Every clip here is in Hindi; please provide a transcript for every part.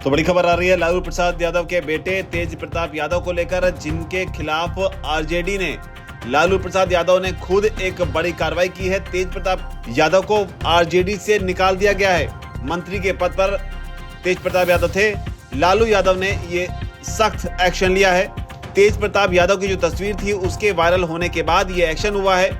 तो बड़ी खबर आ रही है लालू प्रसाद यादव के बेटे तेज प्रताप यादव को लेकर, जिनके खिलाफ आरजेडी ने, लालू प्रसाद यादव ने खुद एक बड़ी कार्रवाई की है। तेज प्रताप यादव को आरजेडी से निकाल दिया गया है। मंत्री के पद पर तेज प्रताप यादव थे। लालू यादव ने ये सख्त एक्शन लिया है। तेज प्रताप यादव की जो तस्वीर थी उसके वायरल होने के बाद ये एक्शन हुआ है।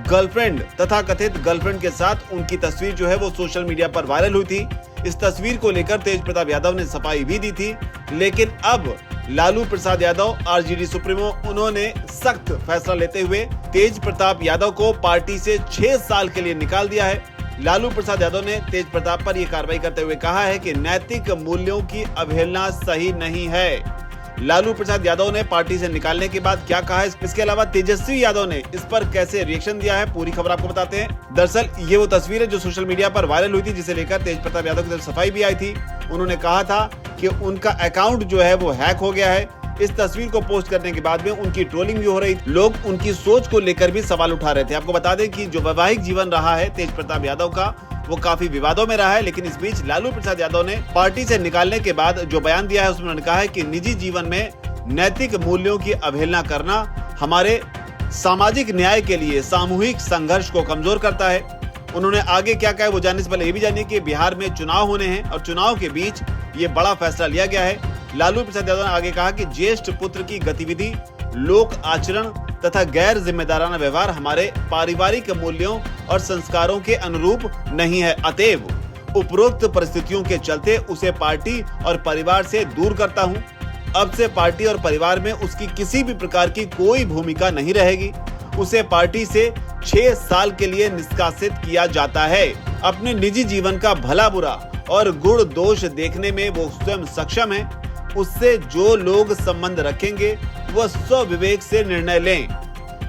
गर्लफ्रेंड तथा कथित गर्लफ्रेंड के साथ उनकी तस्वीर जो है वो सोशल मीडिया पर वायरल हुई थी। इस तस्वीर को लेकर तेज प्रताप यादव ने सफाई भी दी थी, लेकिन अब लालू प्रसाद यादव आरजेडी सुप्रीमो, उन्होंने सख्त फैसला लेते हुए तेज प्रताप यादव को पार्टी से 6 साल के लिए निकाल दिया है। लालू प्रसाद यादव ने तेज प्रताप पर यह कार्रवाई करते हुए कहा है कि नैतिक मूल्यों की अवहेलना सही नहीं है। लालू प्रसाद यादव ने पार्टी से निकालने के बाद क्या कहा है, इसके अलावा तेजस्वी यादव ने इस पर कैसे रिएक्शन दिया है, पूरी खबर आपको बताते हैं। दरअसल ये वो तस्वीर है जो सोशल मीडिया पर वायरल हुई थी, जिसे लेकर तेज प्रताप यादव की तरफ सफाई भी आई थी। उन्होंने कहा था कि उनका अकाउंट जो है वो हैक हो गया है। इस तस्वीर को पोस्ट करने के बाद में उनकी ट्रोलिंग भी हो रही थी। लोग उनकी सोच को लेकर भी सवाल उठा रहे थे। आपको बता दें कि जो वैवाहिक जीवन रहा है तेज प्रताप यादव का, वो काफी विवादों में रहा है, लेकिन इस बीच लालू प्रसाद यादव ने पार्टी से निकालने के बाद जो बयान दिया है उसमें उन्होंने कहा है कि निजी जीवन में नैतिक मूल्यों की अवहेलना करना हमारे सामाजिक न्याय के लिए सामूहिक संघर्ष को कमजोर करता है। उन्होंने आगे क्या कहा है वो जानने से पहले ये भी जानिए कि बिहार में चुनाव होने हैं और चुनाव के बीच ये बड़ा फैसला लिया गया है। लालू प्रसाद यादव ने आगे कहा कि ज्येष्ठ पुत्र की गतिविधि, लोक आचरण तथा गैर जिम्मेदाराना व्यवहार हमारे पारिवारिक मूल्यों और संस्कारों के अनुरूप नहीं है। अतएव उपरोक्त परिस्थितियों के चलते उसे पार्टी और परिवार से दूर करता हूँ। अब से पार्टी और परिवार में उसकी किसी भी प्रकार की कोई भूमिका नहीं रहेगी। उसे पार्टी से 6 साल के लिए निष्कासित किया जाता है। अपने निजी जीवन का भला बुरा और गुण दोष देखने में वो स्वयं सक्षम है। उससे जो लोग संबंध रखेंगे वह स्वविवेक से निर्णय लें।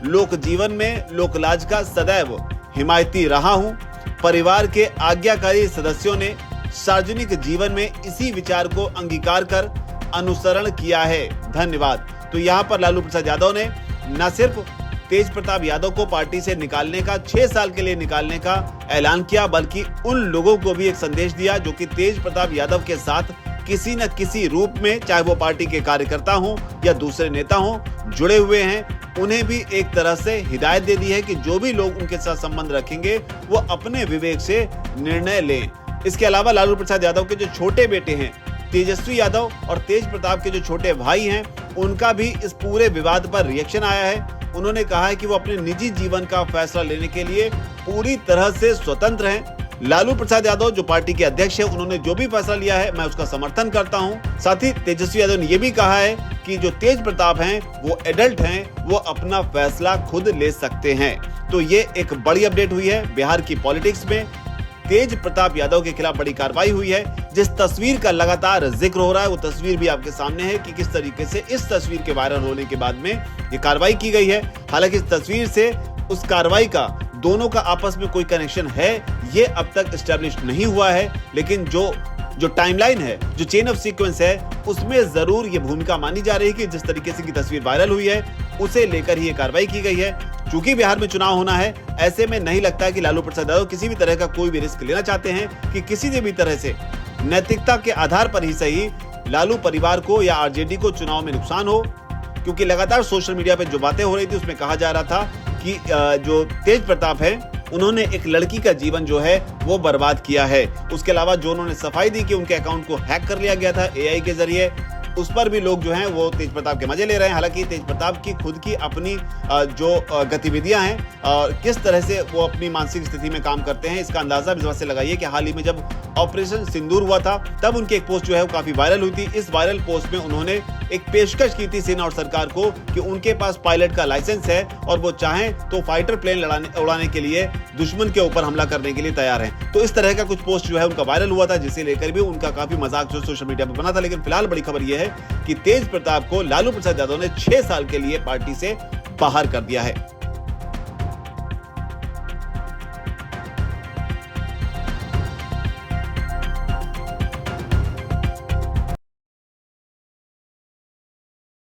लोक जीवन में लोकलाज का सदैव हिमायती रहा हूँ। परिवार के आज्ञाकारी सदस्यों ने सार्वजनिक जीवन में इसी विचार को अंगीकार कर अनुसरण किया है। धन्यवाद। तो यहाँ पर लालू प्रसाद यादव ने न सिर्फ तेज प्रताप यादव को पार्टी से निकालने का, 6 साल के लिए निकालने का ऐलान किया, बल्कि उन लोगों को भी एक संदेश दिया जो कि तेज प्रताप यादव के साथ किसी न किसी रूप में, चाहे वो पार्टी के कार्यकर्ता हों या दूसरे नेता हों, जुड़े हुए हैं। उन्हें भी एक तरह से हिदायत दे दी है कि जो भी लोग उनके साथ संबंध रखेंगे वो अपने विवेक से निर्णय लें। इसके अलावा लालू प्रसाद यादव के जो छोटे बेटे हैं तेजस्वी यादव और तेज प्रताप के जो छोटे भाई हैं, उनका भी इस पूरे विवाद पर रिएक्शन आया है। उन्होंने कहा है कि वो अपने निजी जीवन का फैसला लेने के लिए पूरी तरह से स्वतंत्र हैं। लालू प्रसाद यादव जो पार्टी के अध्यक्ष हैं, उन्होंने जो भी फैसला लिया है मैं उसका समर्थन करता हूं। साथ ही तेजस्वी यादव ने यह भी कहा है कि जो तेज प्रताप हैं वो एडल्ट हैं, वो अपना फैसला खुद ले सकते हैं। तो ये एक बड़ी अपडेट हुई है बिहार की पॉलिटिक्स में। तेज प्रताप यादव के खिलाफ बड़ी कार्रवाई हुई है। जिस तस्वीर का लगातार जिक्र हो रहा है वो तस्वीर भी आपके सामने है कि किस तरीके से इस तस्वीर के वायरल होने के बाद में ये कार्रवाई की गई है। हालांकि इस तस्वीर से उस कार्रवाई का, दोनों का आपस में कोई कनेक्शन है ये अब तक एस्टेब्लिश नहीं हुआ है, लेकिन जो टाइमलाइन है, जो चेन ऑफ सीक्वेंस है, उसमें जरूर ये भूमिका मानी जा रही है कि जिस तरीके से की तस्वीर वायरल हुई है उसे लेकर ही ये कार्रवाई की गई है। चूंकि बिहार में चुनाव होना है, ऐसे में नहीं लगता है कि लालू प्रसाद यादव किसी भी तरह का कोई भी रिस्क लेना चाहते हैं कि किसी भी तरह से नैतिकता के आधार पर ही सही लालू परिवार को या आरजेडी को चुनाव में नुकसान हो। क्योंकि लगातार सोशल मीडिया पे जो बातें हो रही थी उसमें कहा जा रहा था कि जो तेज प्रताप है उन्होंने एक लड़की का जीवन जो है वो बर्बाद किया है। उसके अलावा जो उन्होंने सफाई दी कि उनके अकाउंट को हैक कर लिया गया था एआई के जरिए, उस पर भी लोग जो हैं वो तेज प्रताप के मजे ले रहे हैं। हालांकि तेज प्रताप की खुद की अपनी जो गतिविधियां हैं और किस तरह से वो अपनी मानसिक स्थिति में काम करते हैं, इसका अंदाजा इस बात से लगाइए कि हाल ही में जब ऑपरेशन सिंदूर हुआ था तब उनकी एक पोस्ट जो है वो काफी वायरल हुई थी। इस वायरल पोस्ट में उन्होंने एक पेशकश की थी सेना और सरकार को कि उनके पास पायलट का लाइसेंस है और वो चाहें तो फाइटर प्लेन उड़ाने के लिए दुश्मन के ऊपर हमला करने के लिए तैयार हैं। तो इस तरह का कुछ पोस्ट जो है उनका वायरल हुआ था, जिसे लेकर भी उनका काफी मजाक जो सोशल मीडिया पर बना था। लेकिन फिलहाल बड़ी खबर यह है कि तेज प्रताप को लालू प्रसाद यादव ने 6 साल के लिए पार्टी से बाहर कर दिया है।